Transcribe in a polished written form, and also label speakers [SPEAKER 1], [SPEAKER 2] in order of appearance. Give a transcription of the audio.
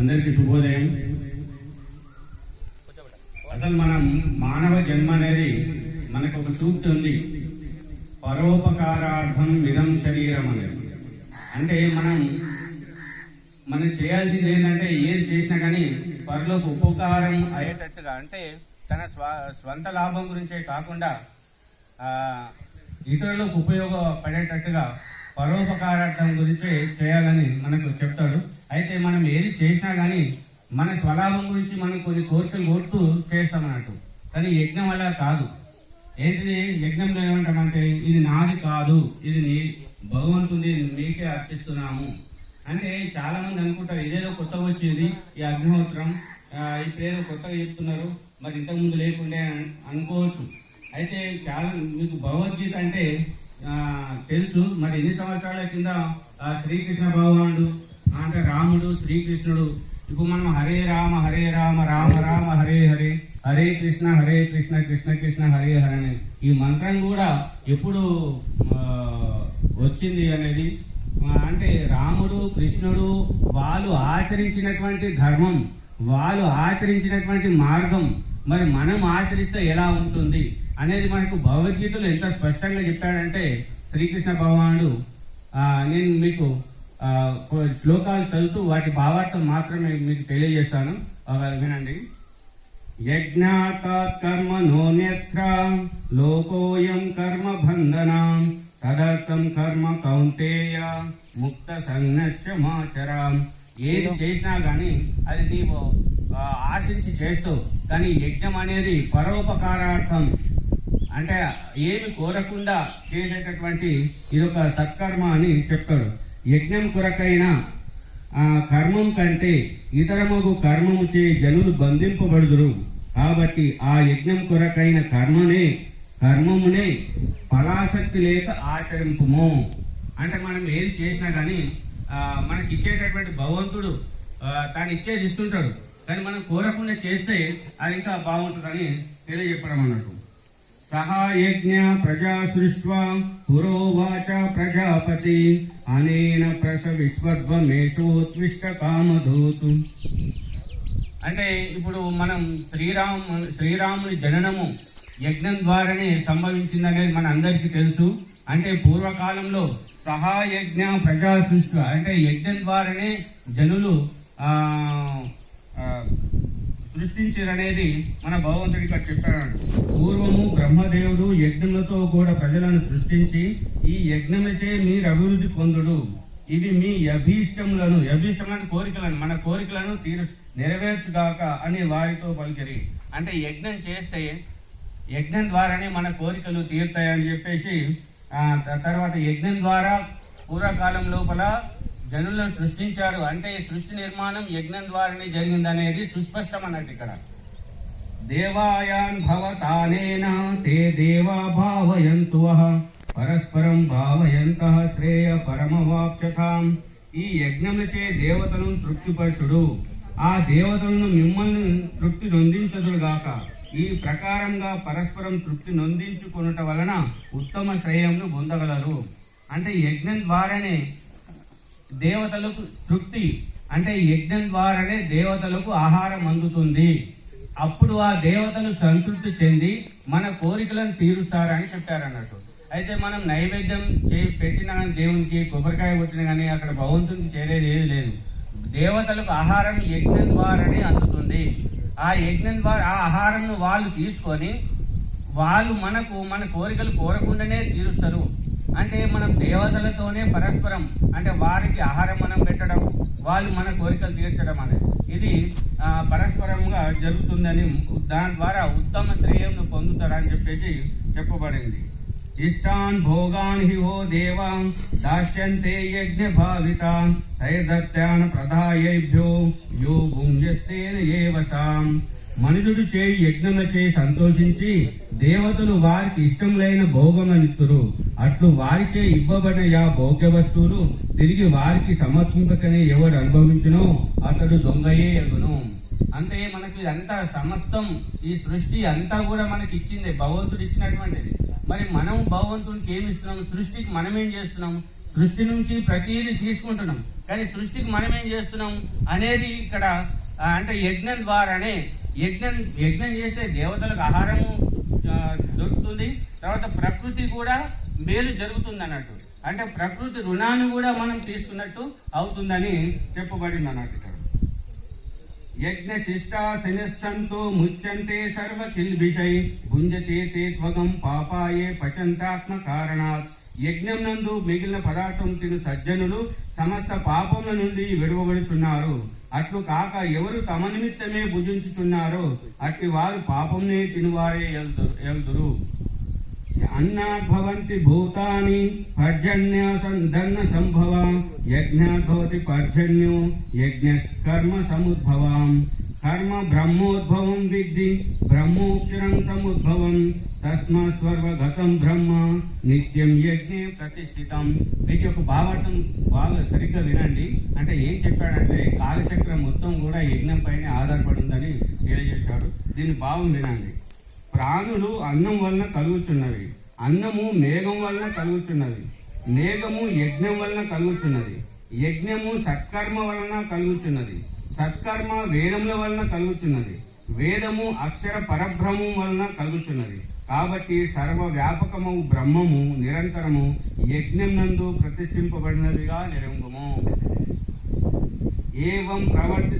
[SPEAKER 1] అందరికీ శుభోదయం. అసలు మనం మానవ జన్మ అనేది మనకు ఒక సూక్తి ఉంది, పరోపకారార్థం ఇదం శరీరం అనేది. అంటే మనం చేయాల్సింది ఏంటంటే ఏది చేసినా కానీ పరులకు ఉపకారం అయ్యేటట్టుగా, అంటే తన స్వంత లాభం గురించే కాకుండా ఇతరులకు ఉపయోగపడేటట్టుగా పరోపకారార్థం గురించి చేయాలని మనకు చెప్తాడు. అయితే మనం ఏది చేసినా కానీ మన స్వలాభం గురించి మనం కొన్ని కోరికలు కోరుతూ చేస్తామన్నట్టు. కానీ యజ్ఞం అలా కాదు. ఏంటిది యజ్ఞంలో ఏమంటామంటే ఇది నాది కాదు, ఇది నీ భగవంతుడి నీకే అర్పిస్తున్నాము అంటే చాలా మంది అనుకుంటారు ఇదేదో కొత్తగా వచ్చింది ఈ అగ్నిహోత్రం, ఈ పేరు కొత్తగా చెప్తున్నారు, మరి ఇంతకుముందు లేకుండే అనుకోవచ్చు. అయితే చాలా మీకు భగవద్గీత అంటే తెలుసు. మరి ఎన్ని సంవత్సరాల కింద శ్రీకృష్ణ భగవానుడు అంటే రాముడు శ్రీకృష్ణుడు, ఇప్పుడు మనం హరే రామ రామ రామ హరే హరే, హరే కృష్ణ కృష్ణ కృష్ణ హరే హరే అనే ఈ మంత్రం కూడా ఎప్పుడు వచ్చింది అనేది అంటే రాముడు కృష్ణుడు వాళ్ళు ఆచరించినటువంటి ధర్మం, వాళ్ళు ఆచరించినటువంటి మార్గం మరి మనం ఆచరిస్తే ఎలా ఉంటుంది అనేది మనకు భగవద్గీతలో ఎంత స్పష్టంగా చెప్పాడంటే శ్రీకృష్ణ భగవానుడు. నేను మీకు శ్లోకాలు చదువుతూ వాటి భావార్థం మాత్రమే మీకు తెలియజేస్తాను, వినండి. యజ్ఞాతాత్ కర్మ నోన్యత్ర లోకోయం కర్మ బంధనం తదర్థం కర్మ కౌంతేయ ముక్త సంజ్ఞమాచరం. ఏది చేసినా గాని అది నీవు ఆశించి చేస్తావు, కానీ యజ్ఞం అనేది పరోపకారార్థం అంటే ఏమి కోరకుండా చేసేటటువంటి ఇదొక సత్కర్మ అని చెప్తాడు. యజ్ఞం కొరకైన కర్మం కంటే ఇతరమగు కర్మము చే జనులు బంధింపబడుదురు. కాబట్టి ఆ యజ్ఞం కొరకైన కర్మమునే ఫలాసక్తి లేక ఆచరింపుము. అంటే మనం ఏది చేసినా కానీ మనకి ఇచ్చేటటువంటి భగవంతుడు తాను ఇచ్చేది ఇస్తుంటాడు, కానీ మనం కోరకుండా చేస్తే అది ఇంకా బాగుంటుందని తెలియజెప్పడం అన్నట్టు. సహాయజ్ఞ ప్రజా సృష్ట్వా పురోవాచ ప్రజాపతి అనేన ప్రస విశ్వద్వమేషోత్విష్ట కామధూతు. అంటే ఇప్పుడు మనం శ్రీరాముని జననము యజ్ఞం ద్వారానే సంభవించిందనేది మన అందరికీ తెలుసు. అంటే పూర్వకాలంలో సహాయజ్ఞ ప్రజా సృష్టి అంటే యజ్ఞం ద్వారానే జనులు సృష్టించారనేది మన భగవంతుడి ఇక్కడ చెప్పాడు. పూర్వము బ్రహ్మదేవుడు యజ్ఞములతో కూడా ప్రజలను సృష్టించి ఈ యజ్ఞములచే మీరు అభివృద్ధి పొందుడు, ఇవి మీ అభీష్టములను కోరికలను మన కోరికలను నెరవేర్చుగాక అని వారితో పలికిరి. అంటే యజ్ఞం చేస్తే యజ్ఞం ద్వారానే మన కోరికలు తీరుతాయని చెప్పేసి తర్వాత యజ్ఞం ద్వారా పూర్వకాలం లోపల జనులను సృష్టించారు. అంటే సృష్టి నిర్మాణం యజ్ఞం ద్వారానే జరిగిందనేది సుస్పష్టం అన్నట్టు. ఇక్కడ దేవాయాన్ భవతానేన తే దేవా భావయంతు పరస్పరం భావయంతః శ్రేయ పరమవాప్స్యతాం. ఈ యజ్ఞములచే దేవతలను తృప్తిపరచుడు, ఆ దేవతలను మిమ్మల్ని తృప్తి నొందించదురుగాక. ఈ ప్రకారంగా పరస్పరం తృప్తి నొందించుకొనుట వలన ఉత్తమ శ్రేయంను పొందగలరు. అంటే యజ్ఞం ద్వారానే దేవతలకు తృప్తి, అంటే యజ్ఞం ద్వారానే దేవతలకు ఆహారం అందుతుంది. అప్పుడు ఆ దేవతలు సంతృప్తి చెంది మన కోరికలను తీరుస్తారని చెప్పారన్నట్టు. అయితే మనం నైవేద్యం పెట్టిన దేవునికి కొబ్బరికాయ కొట్టిన కానీ అక్కడ భగవంతునికి చేరేది ఏది లేదు. దేవతలకు ఆహారం యజ్ఞం ద్వారానే అందుతుంది. ఆ యజ్ఞం ద్వారా ఆ ఆహారంను వాళ్ళు తీసుకొని వాళ్ళు మన కోరికలు కోరకుండానే తీరుస్తారు. అంటే మనం దేవతలతోనే పరస్పరం అంటే వారికి ఆహారం మనం పెట్టడం, వాళ్ళు మన కోరికలు తీర్చడం అనేది ఇది పరస్పరంగా జరుగుతుందని, దాని ద్వారా ఉత్తమ శ్రేయంను పొందుతారని చెప్పేసి చెప్పబడింది. ఇష్టాన్ భోగాన్ హి ఓ దేవా దాస్యంతే యజ్ఞ భావిత తైర్దత్యాన్ ప్రదాయేభ్యో యో భుంజస్తేన ఏవసాం. మనుషుడు చేయి యజ్ఞములచే సంతోషించి దేవతలు వారికి ఇష్టములైన భోగమనిత్తురు. అట్లు వారిచే ఇవ్వబడిన ఆ భోగ్య వస్తువులు తిరిగి వారికి సమర్పింపకనే ఎవడు అనుభవించునో అతడు దొంగయే అగును. అంటే మనకి ఇదంతా సమస్తం ఈ సృష్టి అంతా కూడా మనకి ఇచ్చింది, భగవంతుడు ఇచ్చినటువంటిది. మరి మనం భగవంతునికి ఏమి ఇస్తున్నాము? సృష్టికి మనం ఏం చేస్తున్నాము? సృష్టి నుంచి ప్రతిదీ తీసుకుంటున్నాం, కానీ సృష్టికి మనం ఏం చేస్తున్నాం అనేది ఇక్కడ అంటే యజ్ఞం ద్వారానే యజ్ఞం చేస్తే దేవతలకు ఆహారము దొరుకుతుంది, తర్వాత ప్రకృతి కూడా మేలు జరుగుతుంది అన్నట్టు. అంటే ప్రకృతి రుణాన్ని కూడా మనం తీసుకున్నట్టు అవుతుందని చెప్పబడింది అన్నట్టు. ఇక్కడ యజ్ఞ శిష్టాశనిస్సంతో ముచ్యంతే సర్వ కిల్బిషై భుంజతే తే త్వగం పాపాయే పచంతాత్మ కారణాత్. యజ్ఞం నందు మిగిలిన పదార్థం తిను సజ్జనులు సమస్త పాపముల నుండి విడువబడుతున్నారు. అట్లు కాక ఎవరు తమ నిమిత్తమే భుజించుచున్నారో అట్టి వారు పాపంనే తినువారే ఎల్దురు. అన్నాద్భవంతి భూతాని పర్జన్య సంధన్న సంభవ యజ్ఞాద్భవతి పర్జన్యో యజ్ఞ కర్మ సముద్భవం. కర్మ బ్రహ్మోద్భవం విద్ధి బ్రహ్మోక్షరం సముద్భవం. తస్మాత్ స్వర్వగతం బ్రహ్మ నిత్యం యజ్ఞే ప్రతిష్ఠితం. మీకు ఒక భావార్థం బాగా సరిగ్గా వినండి. అంటే ఏం చెప్పాడంటే కాలచక్రం మొత్తం కూడా యజ్ఞం పైన ఆధారపడి ఉందని తెలియజేశాడు. దీని భావం వినండి. ప్రాణులు అన్నం వలన కలుగుచున్నవి, అన్నము మేఘం వలన కలుగుచున్నది, మేఘము యజ్ఞం వలన కలుగుచున్నది, యజ్ఞము సత్కర్మ వలన కలుగుచున్నది, సత్కర్మ వేదముల వలన కలుగుచున్నది, వేదము అక్షర పరబ్రహ్మం వలన కలుగుచున్నది. కాబట్టి సర్వవ్యాపకము బ్రహ్మము నిరంతరము యజ్ఞం నందు ప్రతిష్ఠింపబడినదిగా నిరంగము. ఏవం ప్రవర్తి